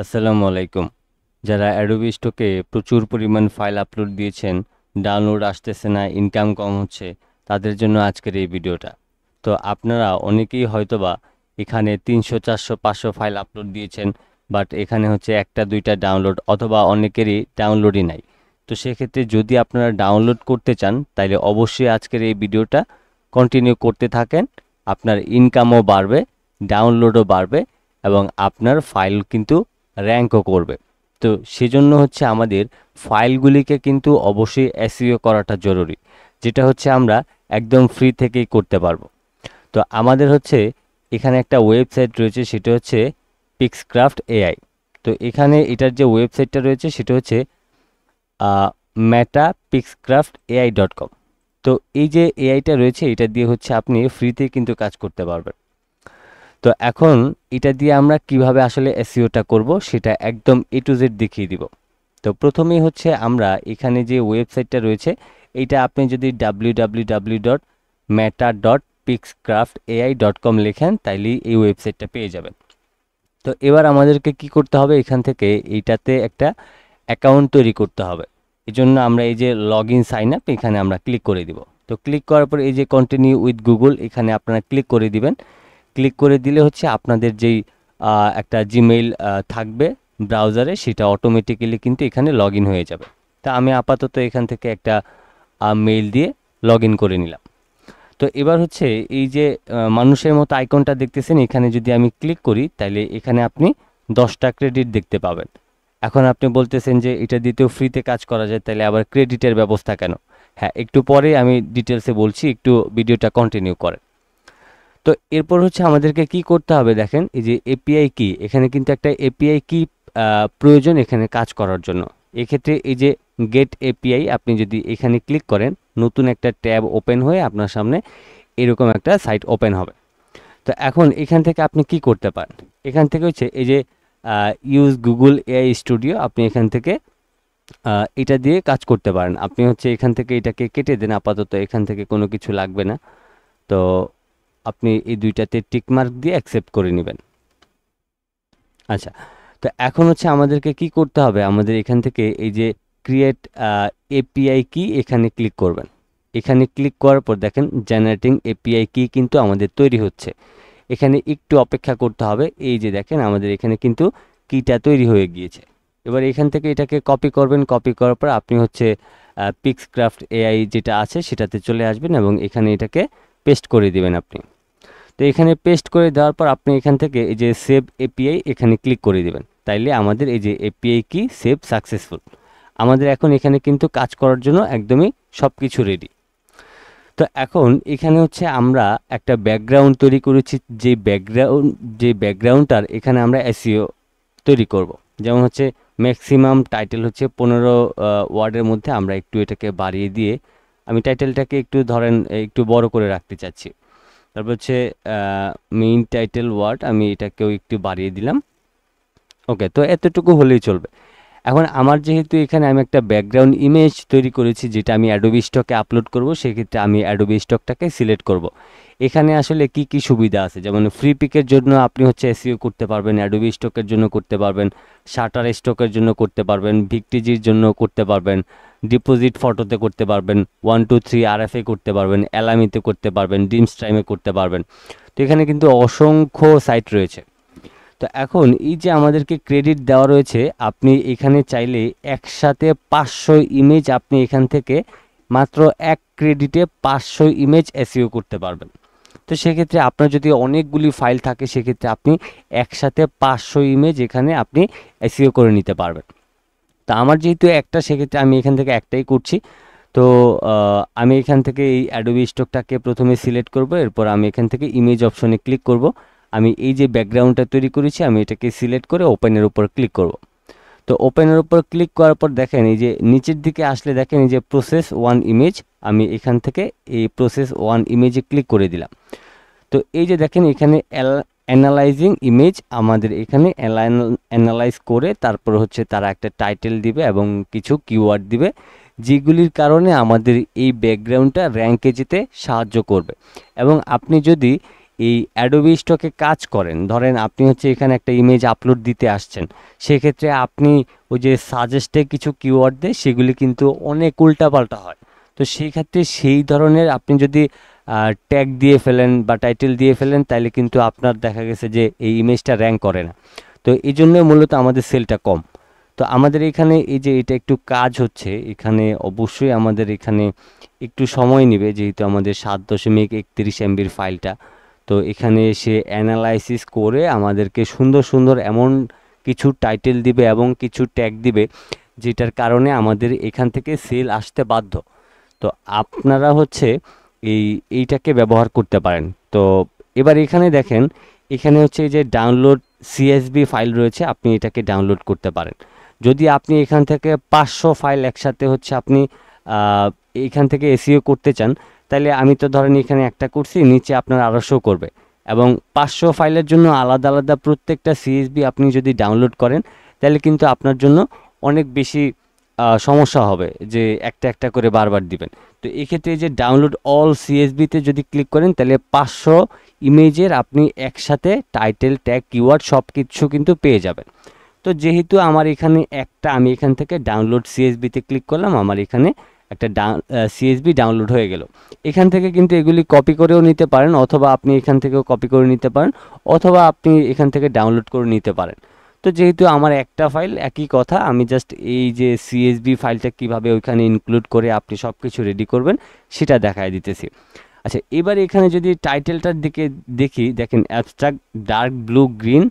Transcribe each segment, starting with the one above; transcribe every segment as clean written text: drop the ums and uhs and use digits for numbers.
আসসালামু আলাইকুম। যারা অ্যাডোবি স্টকে প্রচুর পরিমাণ ফাইল আপলোড দিয়েছেন, ডাউনলোড আসতেছে না, ইনকাম কম হচ্ছে, তাদের জন্য আজকের এই ভিডিওটা। তো আপনারা অনেকেই হয়তোবা এখানে 300, 400, 500 ফাইল আপলোড দিয়েছেন, বাট এখানে হচ্ছে একটা দুইটা ডাউনলোড, অথবা অনেকেরই ডাউনলোডই নাই। তো সেক্ষেত্রে যদি আপনারা ডাউনলোড করতে চান, তাহলে অবশ্যই আজকের এই ভিডিওটা কন্টিনিউ করতে থাকেন। আপনার ইনকামও বাড়বে, ডাউনলোডও বাড়বে, এবং আপনার ফাইল কিন্তু র্যাঙ্কও করবে। তো সেজন্য হচ্ছে আমাদের ফাইলগুলিকে কিন্তু অবশ্যই এসইও করাটা জরুরি, যেটা হচ্ছে আমরা একদম ফ্রি থেকেই করতে পারবো। তো আমাদের হচ্ছে এখানে একটা ওয়েবসাইট রয়েছে, সেটা হচ্ছে পিক্সক্রাফট এআই। তো এখানে এটার যে ওয়েবসাইটটা রয়েছে সেটা হচ্ছে metapixcraftai.com। তো এই যে এআইটা রয়েছে, এটা দিয়ে হচ্ছে আপনি ফ্রিতে কিন্তু কাজ করতে পারবেন। তো এখন এটা দিয়ে আমরা কিভাবে আসলে এসইওটা করব সেটা একদম এ টু জেড দেখিয়ে দিব। তো প্রথমেই হচ্ছে আমরা এখানে যে ওয়েবসাইটটা রয়েছে, এইটা আপনি যদি www.meta.pixcraftai.com লেখেন, তাইলেই এই ওয়েবসাইটটা পেয়ে যাবেন। তো এবার আমাদেরকে কি করতে হবে, এখান থেকে এইটাতে একটা অ্যাকাউন্ট তৈরি করতে হবে। এই জন্য আমরা এই যে লগ ইন সাইন আপ, এখানে আমরা ক্লিক করে দিব। তো ক্লিক করার পর এই যে কন্টিনিউ উইথ গুগল, এখানে আপনারা ক্লিক করে দিবেন। ক্লিক করে দিলে হচ্ছে আপনাদের যেই একটা জিমেইল থাকবে ব্রাউজারে, সেটা অটোমেটিক্যালি কিন্তু এখানে লগ ইন হয়ে যাবে। তা আমি আপাতত এখান থেকে একটা মেইল দিয়ে লগ ইন করে নিলাম। তো এবার হচ্ছে এই যে মানুষের মতো আইকনটা দেখতেছেন, এখানে যদি আমি ক্লিক করি, তাহলে এখানে আপনি 10টা ক্রেডিট দেখতে পাবেন। এখন আপনি বলতেছেন যে এটা দিতেও ফ্রিতে কাজ করা যায়, তাহলে আবার ক্রেডিটের ব্যবস্থা কেন? হ্যাঁ, একটু পরে আমি ডিটেলসে বলছি, একটু ভিডিওটা কন্টিনিউ করে। তো এরপর হচ্ছে আমাদেরকে কি করতে হবে, দেখেন এই যে এপিআই কি, এখানে কিন্তু একটা এপিআই কি প্রয়োজন এখানে কাজ করার জন্য। এক্ষেত্রে এই যে গেট এপিআই, আপনি যদি এখানে ক্লিক করেন, নতুন একটা ট্যাব ওপেন হয়ে আপনার সামনে এরকম একটা সাইট ওপেন হবে। তো এখন এখান থেকে আপনি কি করতে পারেন, এখান থেকে হচ্ছে এই যে ইউজ গুগল এআই স্টুডিও, আপনি এখান থেকে এটা দিয়ে কাজ করতে পারেন। আপনি হচ্ছে এখান থেকে এটাকে কেটে দেন, আপাতত এখান থেকে কোনো কিছু লাগবে না। তো আপনি এই দুইটাতে টিক মার্ক দিয়ে অ্যাকসেপ্ট করে নেবেন। আচ্ছা, তো এখন হচ্ছে আমাদেরকে কি করতে হবে, আমাদের এখান থেকে এই যে ক্রিয়েট এপিআই কি, এখানে ক্লিক করবেন। এখানে ক্লিক করার পর দেখেন জেনারেটিং এপিআই কি কিন্তু আমাদের তৈরি হচ্ছে। এখানে একটু অপেক্ষা করতে হবে। এই যে দেখেন আমাদের এখানে কিন্তু কিটা তৈরি হয়ে গিয়েছে। এবার এখান থেকে এটাকে কপি করবেন, কপি করার পর আপনি হচ্ছে পিক্সক্রাফট এআই যেটা আছে সেটাতে চলে আসবেন, এবং এখানে এটাকে পেস্ট করে দিবেন আপনি। তো এখানে পেস্ট করে দেওয়ার পর আপনি এখান থেকে এই যে সেভ এপিআই, এখানে ক্লিক করে দিবেন। তাইলে আমাদের এই যে এপিআই কি সেভ সাকসেসফুল। আমাদের এখন এখানে কিন্তু কাজ করার জন্য একদমই সব কিছু রেডি। তো এখন এখানে হচ্ছে আমরা একটা ব্যাকগ্রাউন্ড তৈরি করেছি, যে ব্যাকগ্রাউন্ডটার এখানে আমরা এসইও তৈরি করব। যেমন হচ্ছে ম্যাক্সিমাম টাইটেল হচ্ছে 15 ওয়ার্ডের মধ্যে, আমরা একটু এটাকে বাড়িয়ে দিয়ে, আমি টাইটেলটাকে একটু ধরেন একটু বড় করে রাখতে চাচ্ছি। তারপর হচ্ছে মেইন টাইটেল ওয়ার্ড, আমি এটাকেও একটু বাড়িয়ে দিলাম। ওকে, তো এতটুকু হলেই চলবে। এখন আমার যেহেতু এখানে আমি একটা ব্যাকগ্রাউন্ড ইমেজ তৈরি করেছি, যেটা আমি অ্যাডোবি স্টকে আপলোড করব, সেক্ষেত্রে আমি অ্যাডোবি স্টকটাকে সিলেক্ট করব। এখানে আসলে কি কি সুবিধা আছে, যেমন ফ্রি পিকের জন্য আপনি হচ্ছে এসইও করতে পারবেন, অ্যাডোবি স্টকের জন্য করতে পারবেন, শাটার স্টকের জন্য করতে পারবেন, ভিকটিজির জন্য করতে পারবেন, ডিপোজিট ফটোতে করতে পারবেন, 1 2 3 আরএফএ করতে পারবেন, অ্যালামিতে করতে পারবেন, ডিমস টাইমে করতে পারবেন। তো এখানে কিন্তু অসংখ্য সাইট রয়েছে। তো এখন এই যে আমাদেরকে ক্রেডিট দেওয়া রয়েছে, আপনি এখানে চাইলে একসাথে 500 ইমেজ আপনি এখান থেকে মাত্র এক ক্রেডিটে 500 ইমেজ এসইও করতে পারবেন। তো সেক্ষেত্রে আপনার যদি অনেকগুলি ফাইল থাকে, সেক্ষেত্রে আপনি একসাথে 500 ইমেজ এখানে আপনি এসইও করে নিতে পারবেন। তা আমার যেহেতু একটা, সেক্ষেত্রে আমি এখান থেকে একটাই করছি। তো আমি এখান থেকে এই অ্যাডোবি স্টকটাকে প্রথমে সিলেক্ট করব, এরপর আমি এখান থেকে ইমেজ অপশনে ক্লিক করব। আমি এই যে ব্যাকগ্রাউন্ডটা তৈরি করেছি, আমি এটাকে সিলেক্ট করে ওপেনের উপর ক্লিক করব। তো ওপেনের উপর ক্লিক করার পর দেখেন এই যে নিচের দিকে আসলে দেখেন এই যে প্রসেস ওয়ান ইমেজ, আমি এখান থেকে এই প্রসেস ওয়ান ইমেজে ক্লিক করে দিলাম। তো এই যে দেখেন এখানে অ্যানালাইজিং ইমেজ, আমাদের এখানে অ্যানালাইজ করে তারপর হচ্ছে তারা একটা টাইটেল দিবে এবং কিছু কিওয়ার্ড দিবে, যেগুলির কারণে আমাদের এই ব্যাকগ্রাউন্ডটা র্যাঙ্কে যেতে সাহায্য করবে। এবং আপনি যদি এই অ্যাডোবি স্টকে কাজ করেন, ধরেন আপনি হচ্ছে এখানে একটা ইমেজ আপলোড দিতে আসছেন, সেক্ষেত্রে আপনি ওই যে সাজেস্টে কিছু কিওয়ার্ড দেয়, সেগুলি কিন্তু অনেক উল্টাপাল্টা হয়। তো সেই ক্ষেত্রে সেই ধরনের আপনি যদি ট্যাগ দিয়ে ফেলেন বা টাইটেল দিয়ে ফেলেন, তাহলে কিন্তু আপনার দেখা গেছে যে এই ইমেজটা র্যাঙ্ক করে না। তো এই জন্য মূলত আমাদের সেলটা কম। তো আমাদের এখানে এই যে এটা একটু কাজ হচ্ছে, এখানে অবশ্যই আমাদের এখানে একটু সময় নেবে, যেহেতু আমাদের 7.31 MBর ফাইলটা। তো এখানে এসে অ্যানালাইসিস করে আমাদেরকে সুন্দর সুন্দর এমন কিছু টাইটেল দিবে এবং কিছু ট্যাগ দিবে, যেটার কারণে আমাদের এখান থেকে সেল আসতে বাধ্য। তো আপনারা হচ্ছে এইটাকে ব্যবহার করতে পারেন। তো এবার এখানে দেখেন, এখানে হচ্ছে এই যে ডাউনলোড সিএসভি ফাইল রয়েছে, আপনি এটাকে ডাউনলোড করতে পারেন। যদি আপনি এখান থেকে 500 ফাইল একসাথে হচ্ছে আপনি এইখান থেকে এসইও করতে চান, তাহলে আমি তো ধরেন এখানে একটা করছি, নিচে আপনার 800 করবে, এবং 500 ফাইলের জন্য আলাদা আলাদা প্রত্যেকটা সিএসভি আপনি যদি ডাউনলোড করেন, তাহলে কিন্তু আপনার জন্য অনেক বেশি সমস্যা হবে যে একটা একটা করে বারবার দিবেন। তো এক্ষেত্রে এই যে ডাউনলোড অল সিএসবিতে যদি ক্লিক করেন, তাহলে 500 ইমেজের আপনি একসাথে টাইটেল, ট্যাগ, কিওয়ার্ড সব কিছু কিন্তু পেয়ে যাবেন। তো যেহেতু আমার এখানে একটা, আমি এখান থেকে ডাউনলোড সিএসবিতে ক্লিক করলাম, আমার এখানে একটা সিএসবি ডাউনলোড হয়ে গেল। এখান থেকে কিন্তু এগুলি কপি করেও নিতে পারেন, অথবা আপনি এখান থেকেও কপি করে নিতে পারেন, অথবা আপনি এখান থেকে ডাউনলোড করে নিতে পারেন। তো যেহেতু আমার একটা ফাইল, একই কথা, আমি জাস্ট এই যে সিএসবি ফাইলটা কিভাবে ওইখানে ইনক্লুড করে আপনি সব কিছু রেডি করবেন সেটা দেখায় দিতেছি। আচ্ছা, এবার এখানে যদি টাইটেলটার দিকে দেখি, দেখেন abstract dark blue green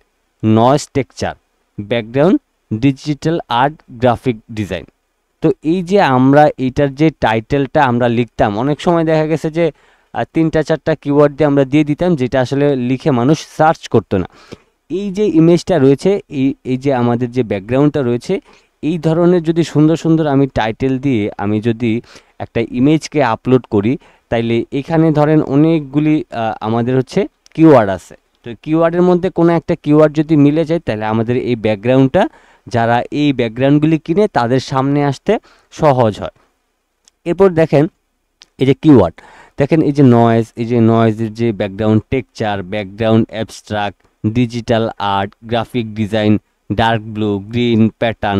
noise texture background digital art graphic design. তো এই যে আমরা এইটার যে টাইটেলটা আমরা লিখতাম, অনেক সময় দেখা গেছে যে 3-4টা কিওয়ার্ড দিয়ে আমরা দিয়ে দিতাম, যেটা আসলে লিখে মানুষ সার্চ করতো না। এই যে ইমেজটা রয়েছে, এই যে আমাদের যে ব্যাকগ্রাউন্ডটা রয়েছে, এই ধরনের যদি সুন্দর সুন্দর আমি টাইটেল দিয়ে আমি যদি একটা ইমেজকে আপলোড করি, তাইলে এখানে ধরেন অনেকগুলি আমাদের হচ্ছে কিওয়ার্ড আছে। তো কিওয়ার্ডের মধ্যে কোনো একটা কিওয়ার্ড যদি মিলে যায়, তাহলে আমাদের এই ব্যাকগ্রাউন্ডটা, যারা এই ব্যাকগ্রাউন্ডগুলি কিনে তাদের সামনে আসতে সহজ হয়। এরপর দেখেন এই যে কিওয়ার্ড, দেখেন এই যে নয়েজ, এই যে নয়েজের যে background texture, background abstract, digital art, graphic design, dark blue, green pattern,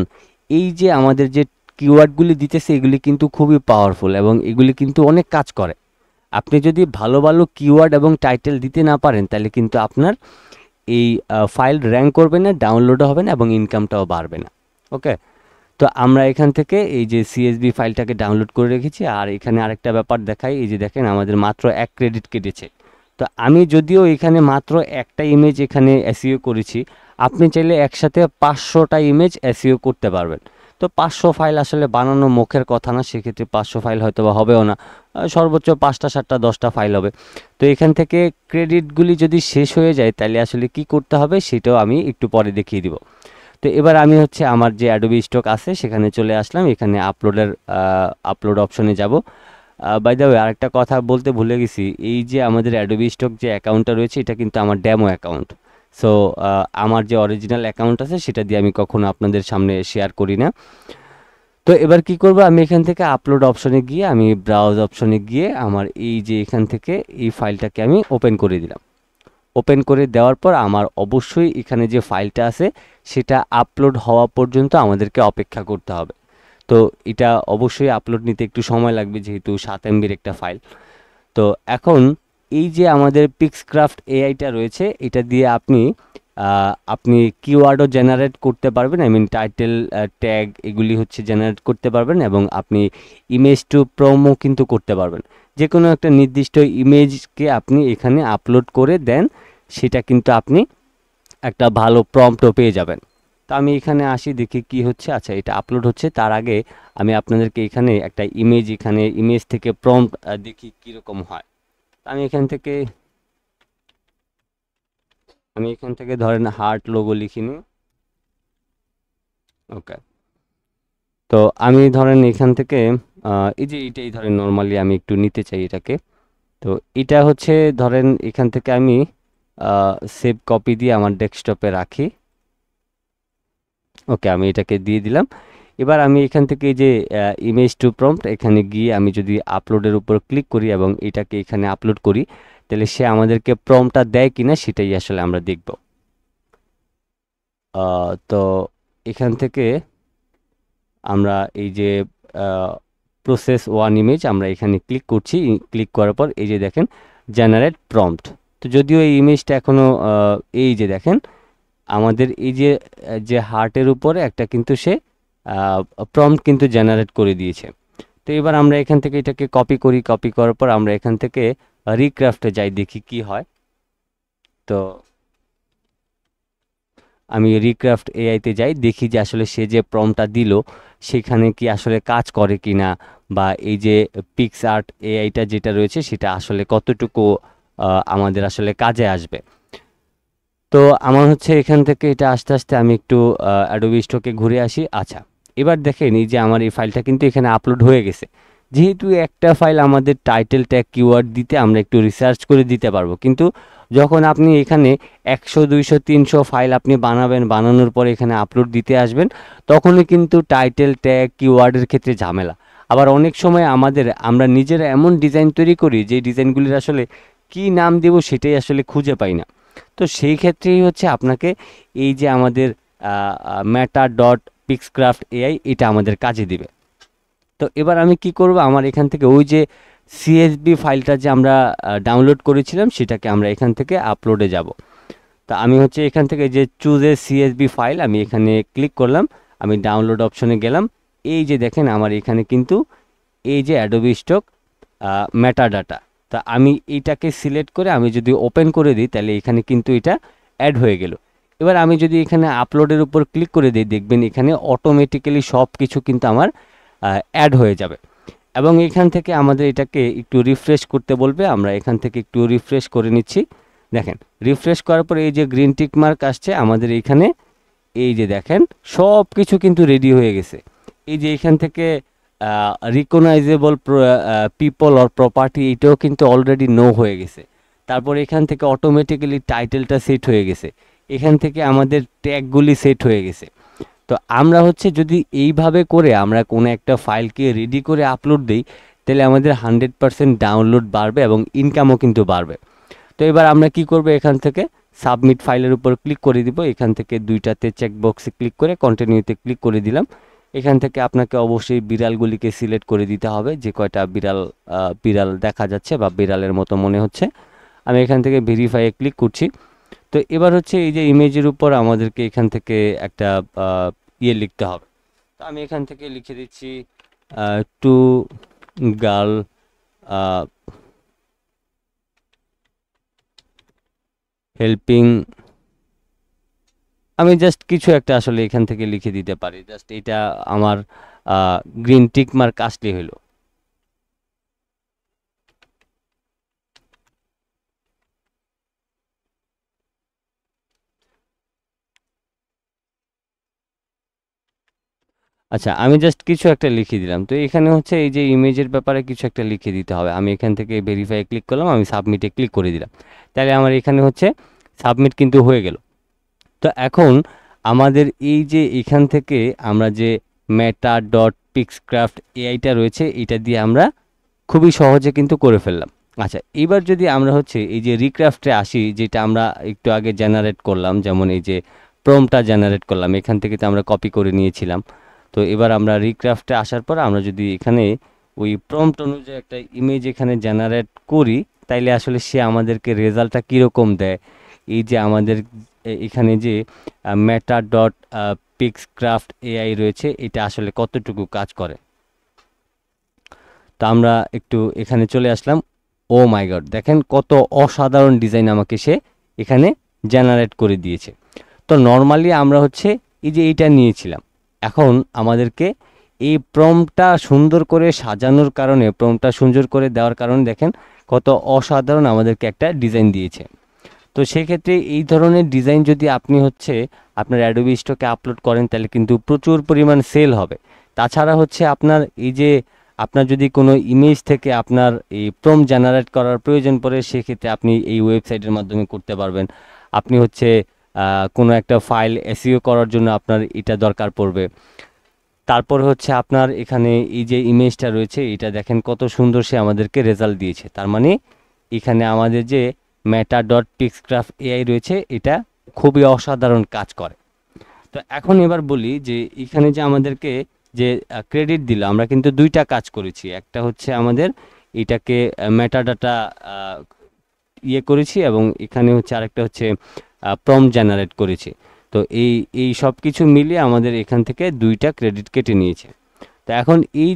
এই যে আমাদের যে কিওয়ার্ডগুলি দিতেছে, এগুলি কিন্তু খুবই পাওয়ারফুল এবং এগুলি কিন্তু অনেক কাজ করে। আপনি যদি ভালো ভালো কিওয়ার্ড এবং টাইটেল দিতে না পারেন, তাহলে কিন্তু আপনার এই ফাইল র্যাঙ্ক করবে না, ডাউনলোডও হবে না এবং ইনকামটাও বাড়বে না। ওকে, তো আমরা এখান থেকে এই যে সিএসবি ফাইলটাকে ডাউনলোড করে রেখেছি। আর এখানে আরেকটা ব্যাপার দেখাই, এই যে দেখেন আমাদের মাত্র 1 ক্রেডিট কেটেছে। তো আমি যদিও এখানে মাত্র একটা ইমেজ এখানে এসইও করেছি, আপনি চাইলে একসাথে 500টা ইমেজ এসইও করতে পারবেন। তো 500 ফাইল আসলে বানানো মুখের কথা না, সেক্ষেত্রে 500 ফাইল হয়তো বা হবেও না, সর্বোচ্চ 5টা 7টা 10টা ফাইল হবে। তো এখান থেকে ক্রেডিটগুলি যদি শেষ হয়ে যায়, তাহলে আসলে কি করতে হবে সেটাও আমি একটু পরে দেখিয়ে দিব। তো এবার আমি হচ্ছে আমার যে অ্যাডোবি স্টক আছে সেখানে চলে আসলাম, এখানে আপলোড অপশনে যাব। বাই দ্য ওয়ে, আরেকটা কথা বলতে ভুলে গেছি, এই যে আমাদের অ্যাডোবি স্টক যে অ্যাকাউন্টটা রয়েছে, এটা কিন্তু আমার ডেমো অ্যাকাউন্ট। সো আমার যে অরিজিনাল অ্যাকাউন্ট আছে সেটা দিয়ে আমি কখনো আপনাদের সামনে শেয়ার করি না। তো এবার কি করব, আমি এখান থেকে আপলোড অপশনে গিয়ে, আমি ব্রাউজ অপশনে গিয়ে আমার এই যে এখান থেকে এই ফাইলটাকে আমি ওপেন করে দিলাম। ওপেন করে দেওয়ার পর আমার অবশ্যই এখানে যে ফাইলটা আছে সেটা আপলোড হওয়া পর্যন্ত আমাদেরকে অপেক্ষা করতে হবে। তো এটা অবশ্যই আপলোড নিতে একটু সময় লাগবে, যেহেতু 7 MBর একটা ফাইল। তো এখন এই যে আমাদের পিক্সক্রাফট এআইটা রয়েছে, এটা দিয়ে আপনি কিওয়ার্ডও জেনারেট করতে পারবেন, আই মিন টাইটেল, ট্যাগ, এগুলি হচ্ছে জেনারেট করতে পারবেন, এবং আপনি ইমেজ টু প্রোমো কিন্তু করতে পারবেন। যে কোনো একটা নির্দিষ্ট ইমেজকে আপনি এখানে আপলোড করে দেন, সেটা কিন্তু আপনি একটা ভালো প্রম্পটও পেয়ে যাবেন। তো আমি এখানে আসি, দেখি কি হচ্ছে। আচ্ছা, এটা আপলোড হচ্ছে, তার আগে আমি আপনাদেরকে এখানে একটা ইমেজ থেকে প্রম্পট দেখি কীরকম হয়। আমি এখান থেকে ধরেন হার্ট লোগো লিখিনি। ওকে, তো আমি ধরেন এখান থেকে এই যে এটাই ধরেন নর্মালি আমি একটু নিতে চাই এটাকে। তো এটা হচ্ছে ধরেন এখান থেকে আমি সেভ কপি দিয়ে আমার ডেস্কটপে রাখি। ওকে, আমি এটাকে দিয়ে দিলাম। এবার আমি এখান থেকে এই যে ইমেজ টু প্রম্পট, এখানে গিয়ে আমি যদি আপলোডের উপর ক্লিক করি এবং এটাকে এখানে আপলোড করি, তাহলে সে আমাদেরকে প্রম্পটটা দেয় কিনা সেটাই আসলে আমরা দেখব। তো এখান থেকে আমরা এই যে প্রসেস ওয়ান ইমেজ আমরা এখানে ক্লিক করছি। ক্লিক করার পর এই যে দেখেন জেনারেট প্রম্পট। তো যদিও এই ইমেজটা এখনও এই যে দেখেন আমাদের এই যে যে হার্টের উপরে একটা কিন্তু সে প্রম্পট কিন্তু জেনারেট করে দিয়েছে। তো এবার আমরা এখান থেকে এটাকে কপি করি, কপি করার পর আমরা এখান থেকে রিক্রাফটে যাই, দেখি কি হয়। তো আমি রিক্রাফট এআইতে যাই, দেখি যে আসলে সে যে প্রম্পটটা দিল সেখানে কি আসলে কাজ করে কি না, বা এই যে পিক্সআর্ট এআইটা যেটা রয়েছে সেটা আসলে কতটুকু আমাদের আসলে কাজে আসবে। তো আমার হচ্ছে এখান থেকে এটা আস্তে আস্তে আমি একটু অ্যাডোবি স্টকে ঘুরে আসি। আচ্ছা, এবার দেখেন এই যে আমার এই ফাইলটা কিন্তু এখানে আপলোড হয়ে গেছে। যেহেতু একটা ফাইল আমাদের টাইটেল ট্যাগ কিওয়ার্ড দিতে আমরা একটু রিসার্চ করে দিতে পারবো, কিন্তু যখন আপনি এখানে 100 200 300 ফাইল আপনি বানাবেন, বানানোর পরে এখানে আপলোড দিতে আসবেন, তখনই কিন্তু টাইটেল ট্যাগ কিওয়ার্ডের ক্ষেত্রে ঝামেলা। আবার অনেক সময় আমরা নিজেরা এমন ডিজাইন তৈরি করি যে ডিজাইনগুলির আসলে কি নাম দেব সেটাই আসলে খুঁজে পাই না। তো সেই ক্ষেত্রেই হচ্ছে আপনাকে এই যে আমাদের ম্যাটা ডট পিক্সক্রাফট এআই এটা আমাদের কাজে দিবে। তো এবার আমি কি করব, আমার এখান থেকে ওই যে সিএসবি ফাইলটা যে আমরা ডাউনলোড করেছিলাম সেটাকে আমরা এখান থেকে আপলোডে যাব। তো আমি হচ্ছে এখান থেকে যে চুজ এ সিএসবি ফাইল আমি এখানে ক্লিক করলাম, আমি ডাউনলোড অপশনে গেলাম। এই যে দেখেন আমার এখানে কিন্তু এই যে অ্যাডোবি স্টক মেটাডাটা, তা আমি এইটাকে সিলেক্ট করে আমি যদি ওপেন করে দিই তাহলে এখানে কিন্তু এটা অ্যাড হয়ে গেল। এবার আমি যদি এখানে আপলোডের উপর ক্লিক করে দিই, দেখবেন এখানে অটোমেটিক্যালি সব কিছু কিন্তু আমার অ্যাড হয়ে যাবে। এবং এখান থেকে আমাদের এটাকে একটু রিফ্রেশ করতে বলবে, আমরা এখান থেকে একটু রিফ্রেশ করে নিচ্ছি। দেখেন রিফ্রেশ করার পরে এই যে গ্রিন টিক মার্ক আসছে আমাদের এইখানে, এই যে দেখেন সব কিছু কিন্তু রেডি হয়ে গেছে। এই যে এখান থেকে রিকগনাইজেবল পিপল অর প্রপার্টি এটাও কিন্তু অলরেডি নো হয়ে গেছে। তারপর এখান থেকে অটোমেটিক্যালি টাইটেলটা সেট হয়ে গেছে, এখান থেকে আমাদের ট্যাগগুলি সেট হয়ে গেছে। তো আমরা হচ্ছে যদি এইভাবে করে আমরা কোনো একটা ফাইলকে রেডি করে আপলোড দিই তাহলে আমাদের 100% ডাউনলোড বাড়বে এবং ইনকামও কিন্তু বাড়বে। তো এবার আমরা কি করব, এখান থেকে সাবমিট ফাইলের উপর ক্লিক করে দিব। এখান থেকে দুইটাতে চেকবক্সে ক্লিক করে কন্টিনিউতে ক্লিক করে দিলাম। এখান থেকে আপনাকে অবশ্যই বিড়ালগুলিকে সিলেক্ট করে দিতে হবে, যে কয়টা বিড়াল দেখা যাচ্ছে বা বিড়ালের মতো মনে হচ্ছে। আমি এখান থেকে ভেরিফাইয়ে ক্লিক করছি। তো এবার হচ্ছে এই যে ইমেজের উপর আমাদেরকে এখান থেকে একটা ইয়ে লিখতে হবে। তো আমি এখান থেকে লিখে দিচ্ছি টু গার্ল হেল্পিং। আমি জাস্ট কিছু একটা আসলে এখান থেকে লিখে দিতে পারি, জাস্ট এটা আমার গ্রিন টিক মার্ক আসলে হলো। আচ্ছা, আমি জাস্ট কিছু একটা লিখে দিলাম। তো এখানে হচ্ছে এই যে ইমেজের ব্যাপারে কিছু একটা লিখে দিতে হবে। আমি এখান থেকে ভেরিফাই ক্লিক করলাম, আমি সাবমিটে ক্লিক করে দিলাম। তাহলে আমার এখানে হচ্ছে সাবমিট কিন্তু হয়ে গেল। তো এখন আমাদের এই যে এখান থেকে আমরা যে মেটা ডট পিক্সক্রাফট এআইটা রয়েছে এটা দিয়ে আমরা খুবই সহজে কিন্তু করে ফেললাম। আচ্ছা, এবার যদি আমরা হচ্ছে এই যে রিক্রাফটে আসি, যেটা আমরা একটু আগে জেনারেট করলাম, যেমন এই যে প্রম্পটটা জেনারেট করলাম এখান থেকে তো আমরা কপি করে নিয়েছিলাম। তো এবার আমরা রিক্রাফটে আসার পর আমরা যদি এখানে ওই প্রম্পট অনুযায়ী একটা ইমেজ এখানে জেনারেট করি তাইলে আসলে সে আমাদেরকে রেজাল্টটা কীরকম দেয়, এই যে আমাদের এখানে যে মেটা ডট পিক্সক্রাফট এআই রয়েছে এটা আসলে কতটুকু কাজ করে। তো আমরা একটু এখানে চলে আসলাম। ও মাই গড, দেখেন কত অসাধারণ ডিজাইন আমাকে সে এখানে জেনারেট করে দিয়েছে। তো নর্মালি আমরা হচ্ছে এই যে এইটা নিয়েছিলাম, এখন আমাদেরকে এই প্রম্পটটা সুন্দর করে সাজানোর কারণে, প্রম্পটটা সুন্দর করে দেওয়ার কারণে দেখেন কত অসাধারণ আমাদেরকে একটা ডিজাইন দিয়েছে। তো সেক্ষেত্রে এই ধরনের ডিজাইন যদি আপনি হচ্ছে আপনার অ্যাডোবি স্টকে আপলোড করেন তাহলে কিন্তু প্রচুর পরিমাণ সেল হবে। তাছাড়া হচ্ছে আপনার এই যে আপনার যদি কোনো ইমেজ থেকে আপনার এই প্রম্পট জেনারেট করার প্রয়োজন পড়ে সেক্ষেত্রে আপনি এই ওয়েবসাইটের মাধ্যমে করতে পারবেন। আপনি হচ্ছে কোনো একটা ফাইল এসইও করার জন্য আপনার এটা দরকার পড়বে। তারপর হচ্ছে আপনার এখানে এই যে ইমেজটা রয়েছে এটা দেখেন কত সুন্দর সে আমাদেরকে রেজাল্ট দিয়েছে। তার মানে এখানে আমাদের যে meta.pixcraft AI রয়েছে এটা খুবই অসাধারণ কাজ করে। তো এখন এবার বলি যে এখানে যে আমাদেরকে যে ক্রেডিট দিল, আমরা কিন্তু দুইটা কাজ করেছি। একটা হচ্ছে আমাদের এটাকে মেটাডাটা করেছি, এবং এখানে হচ্ছে আরেকটা হচ্ছে প্রম্পট জেনারেট করেছি। তো এই সব কিছু মিলিয়ে আমাদের এখান থেকে দুইটা ক্রেডিট কেটে নিয়েছে। তো এখন এই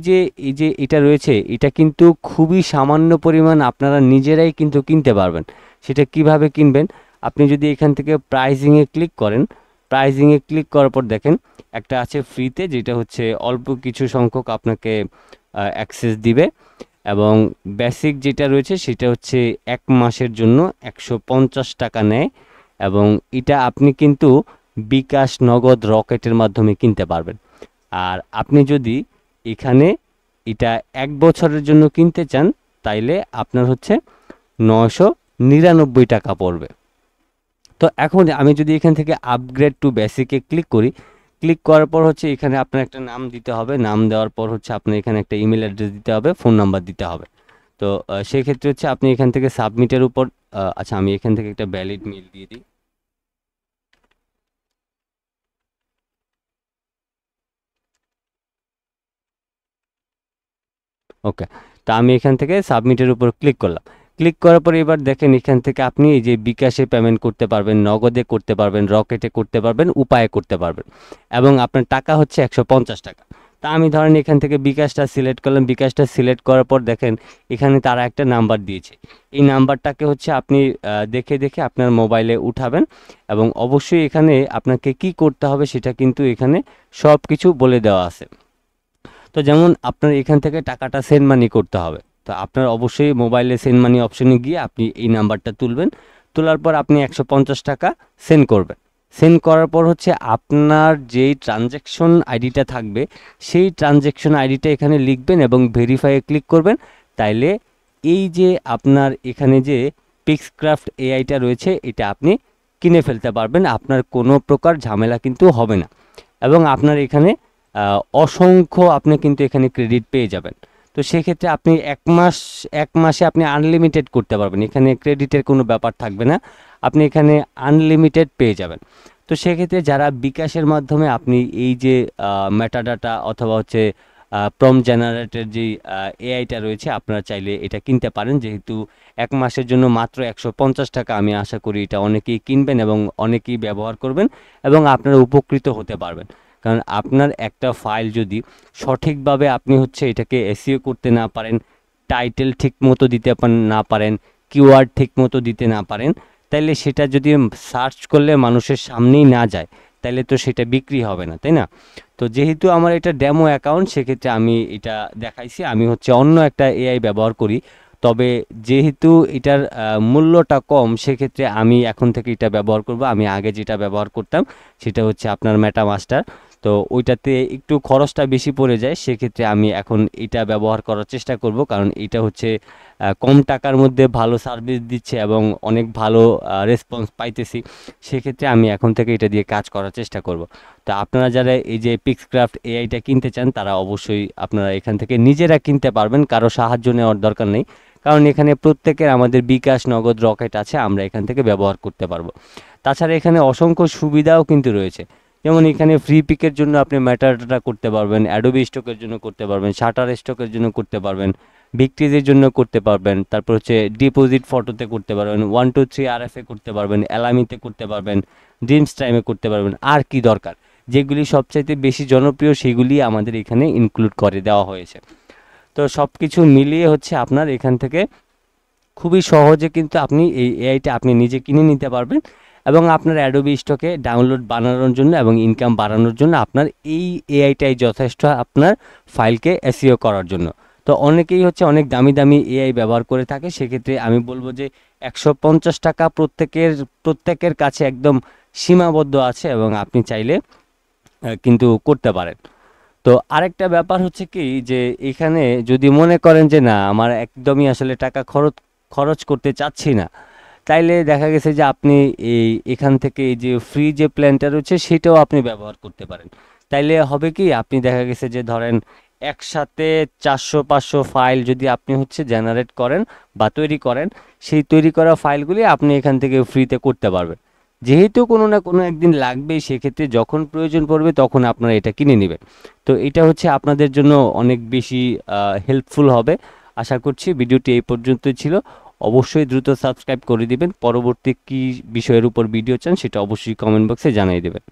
যে এটা রয়েছে, এটা কিন্তু খুবই সামান্য পরিমাণ, আপনারা নিজেরাই কিন্তু কিনতে পারবেন। সেটা কিভাবে কিনবেন, আপনি যদি এখান থেকে প্রাইজিংয়ে ক্লিক করেন, প্রাইজিংয়ে ক্লিক করার পর দেখেন একটা আছে ফ্রিতে, যেটা হচ্ছে অল্প কিছু সংখ্যক আপনাকে অ্যাক্সেস দিবে, এবং বেসিক যেটা রয়েছে সেটা হচ্ছে 1 মাসের জন্য 150 টাকা নেয়, এবং এটা আপনি কিন্তু বিকাশ, নগদ, রকেটের মাধ্যমে কিনতে পারবেন। আর আপনি যদি এখানে এটা 1 বছরের জন্য কিনতে চান, তাইলে আপনার হচ্ছে 999 টাকা পড়বে। তো এখন আমি যদি এখান থেকে আপগ্রেড টু বেসিকে ক্লিক করি, ক্লিক করার পর হচ্ছে এখানে আপনার একটা নাম দিতে হবে, নাম দেওয়ার পর হচ্ছে আপনার এখানে একটা ইমেল অ্যাড্রেস দিতে হবে, ফোন নাম্বার দিতে হবে। তো সেক্ষেত্রে হচ্ছে আপনি এখান থেকে সাবমিটের উপর আচ্ছা, আমি এখান থেকে একটা ভ্যালিড মেল দিয়ে দিই। ওকে, তো আমি এখান থেকে সাবমিটের উপর ক্লিক করলাম। ক্লিক করার পরে এবার দেখেন এখান থেকে আপনি এই যে বিকাশে পেমেন্ট করতে পারবেন, নগদে করতে পারবেন, রকেটে করতে পারবেন, উপায়ে করতে পারবেন, এবং আপনার টাকা হচ্ছে 150 টাকা। তা আমি ধরেন এখান থেকে বিকাশটা সিলেক্ট করলাম। বিকাশটা সিলেক্ট করার পর দেখেন এখানে তারা একটা নাম্বার দিয়েছে। এই নাম্বারটাকে হচ্ছে আপনি দেখে দেখে আপনার মোবাইলে উঠাবেন, এবং অবশ্যই এখানে আপনাকে কি করতে হবে সেটা কিন্তু এখানে সব কিছু বলে দেওয়া আছে। তো যেমন আপনার এখান থেকে টাকাটা সেন্ড মানি করতে হবে, তো আপনার অবশ্যই মোবাইলে সেন্ড মানি অপশনে গিয়ে আপনি এই নাম্বারটা তুলবেন। তোলার পর আপনি 150 টাকা সেন্ড করবেন। সেন্ড করার পর হচ্ছে আপনার যেই ট্রানজ্যাকশন আইডিটা থাকবে সেই ট্রানজ্যাকশন আইডিটা এখানে লিখবেন এবং ভেরিফাইয়ে ক্লিক করবেন। তাইলে এই যে আপনার এখানে যে পিক্সক্রাফট এআইটা রয়েছে এটা আপনি কিনে ফেলতে পারবেন, আপনার কোনো প্রকার ঝামেলা কিন্তু হবে না, এবং আপনার এখানে অসংখ্য আপনি কিন্তু এখানে ক্রেডিট পেয়ে যাবেন। তো সেক্ষেত্রে আপনি 1 মাসে আপনি আনলিমিটেড করতে পারবেন, এখানে ক্রেডিটের কোনো ব্যাপার থাকবে না, আপনি এখানে আনলিমিটেড পেয়ে যাবেন। তো সেক্ষেত্রে যারা বিকাশের মাধ্যমে আপনি এই যে মেটাডাটা অথবা হচ্ছে প্রম্পট জেনারেটের যে এআইটা রয়েছে, আপনারা চাইলে এটা কিনতে পারেন। যেহেতু 1 মাসের জন্য মাত্র 150 টাকা, আমি আশা করি এটা অনেকেই কিনবেন এবং অনেকেই ব্যবহার করবেন, এবং আপনারা উপকৃত হতে পারবেন। কারণ আপনার একটা ফাইল যদি সঠিকভাবে আপনি হচ্ছে এটাকে এসইও করতে না পারেন, টাইটেল ঠিক মতো দিতে না পারেন, কিওয়ার্ড ঠিক মতো দিতে না পারেন, তাইলে সেটা যদি সার্চ করলে মানুষের সামনেই না যায়, তাইলে তো সেটা বিক্রি হবে না, তাই না? তো যেহেতু আমার এটা ডেমো অ্যাকাউন্ট, সেক্ষেত্রে আমি এটা দেখাইছি। আমি হচ্ছে অন্য একটা এআই ব্যবহার করি, তবে যেহেতু এটার মূল্যটা কম, সেক্ষেত্রে আমি এখন থেকে এটা ব্যবহার করব। আমি আগে যেটা ব্যবহার করতাম সেটা হচ্ছে আপনার মেটামাস্টার। তো ওইটাতে একটু খরচটা বেশি পড়ে যায়, সেক্ষেত্রে আমি এখন এটা ব্যবহার করার চেষ্টা করব, কারণ এটা হচ্ছে কম টাকার মধ্যে ভালো সার্ভিস দিচ্ছে এবং অনেক ভালো রেসপন্স পাইতেছি। সেক্ষেত্রে আমি এখন থেকে এটা দিয়ে কাজ করার চেষ্টা করব। তো আপনারা যারা এই যে পিক্সক্রাফট এআইটা কিনতে চান, তারা অবশ্যই আপনারা এখান থেকে নিজেরা কিনতে পারবেন, কারো সাহায্য নেওয়ার দরকার নেই, কারণ এখানে প্রত্যেকের আমাদের বিকাশ, নগদ, রকেট আছে, আমরা এখান থেকে ব্যবহার করতে পারবো। তাছাড়া এখানে অসংখ্য সুবিধাও কিন্তু রয়েছে, যেমন এখানে ফ্রি পিকের জন্য আপনি মেটাডাটা করতে পারবেন, অ্যাডোবি স্টকের জন্য করতে পারবেন, শাটার স্টকের জন্য করতে পারবেন, ভিক্টিজের জন্য করতে পারবেন, তারপর হচ্ছে ডিপোজিট ফটোতে করতে পারবেন, 123 আরএফে করতে পারবেন, অ্যালামিতে করতে পারবেন, ড্রিমস টাইমে করতে পারবেন। আর কি দরকার, যেগুলি সবচাইতে বেশি জনপ্রিয় সেগুলি আমাদের এখানে ইনক্লুড করে দেওয়া হয়েছে। তো সব কিছু মিলিয়ে হচ্ছে আপনার এখান থেকে খুবই সহজে কিন্তু আপনি এই এআইটা আপনি নিজে কিনে নিতে পারবেন, এবং আপনার অ্যাডোবি স্টকে ডাউনলোড বানানোর জন্য এবং ইনকাম বাড়ানোর জন্য আপনার এই এআইটাই যথেষ্ট, আপনার ফাইলকে এসইও করার জন্য। তো অনেকেই হচ্ছে অনেক দামি দামি এআই ব্যবহার করে থাকে, সেক্ষেত্রে আমি বলবো যে 150 টাকা প্রত্যেকের কাছে একদম সীমাবদ্ধ আছে, এবং আপনি চাইলে কিন্তু করতে পারেন। তো আরেকটা ব্যাপার হচ্ছে কি, যে এখানে যদি মনে করেন যে না, আমার একদমই আসলে টাকা খরচ করতে চাচ্ছি না, তাইলে দেখা গেছে যে আপনি এখান থেকে এই যে ফ্রি যে প্ল্যানটা রয়েছে সেটাও আপনি ব্যবহার করতে পারেন। তাইলে হবে কি, আপনি দেখা গেছে যে ধরেন একসাথে 400-500 ফাইল যদি আপনি হচ্ছে জেনারেট করেন বা তৈরি করেন, সেই তৈরি করা ফাইলগুলি আপনি এখান থেকে ফ্রিতে করতে পারবেন। যেহেতু কোনো না কোনো একদিন লাগবেই, সেক্ষেত্রে যখন প্রয়োজন পড়বে তখন আপনারা এটা কিনে নেবেন। তো এটা হচ্ছে আপনাদের জন্য অনেক বেশি হেল্পফুল হবে। আশা করছি ভিডিওটি এই পর্যন্তই ছিল। অবশ্যই দ্রুত সাবস্ক্রাইব করে দিবেন। পরবর্তী কী বিষয়ের উপর ভিডিও চান সেটা অবশ্যই কমেন্ট বক্সে জানিয়ে দেবেন।